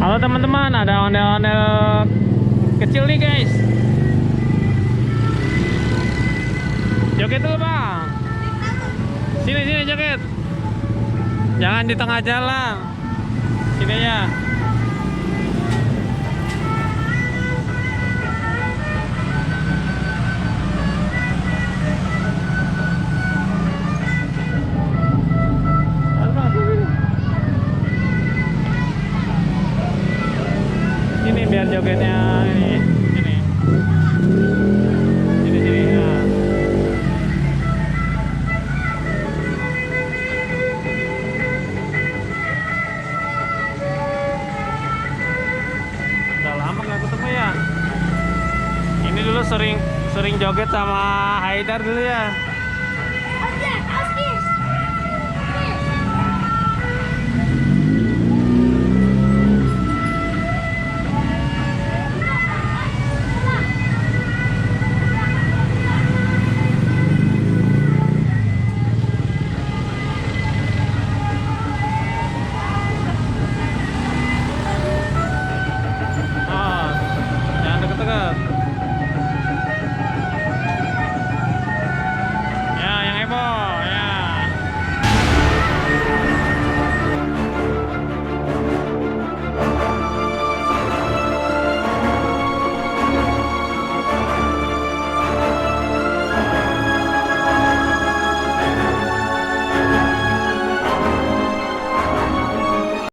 Halo teman-teman, ada ondel-ondel kecil nih guys. Joget dulu bang. Sini joget. Jangan di tengah jalan. Sini ya. Ini biar jogetnya ini. Sini ya. Udah lama nggak ketemu ya. Ini dulu sering joget sama Haidar dulu ya.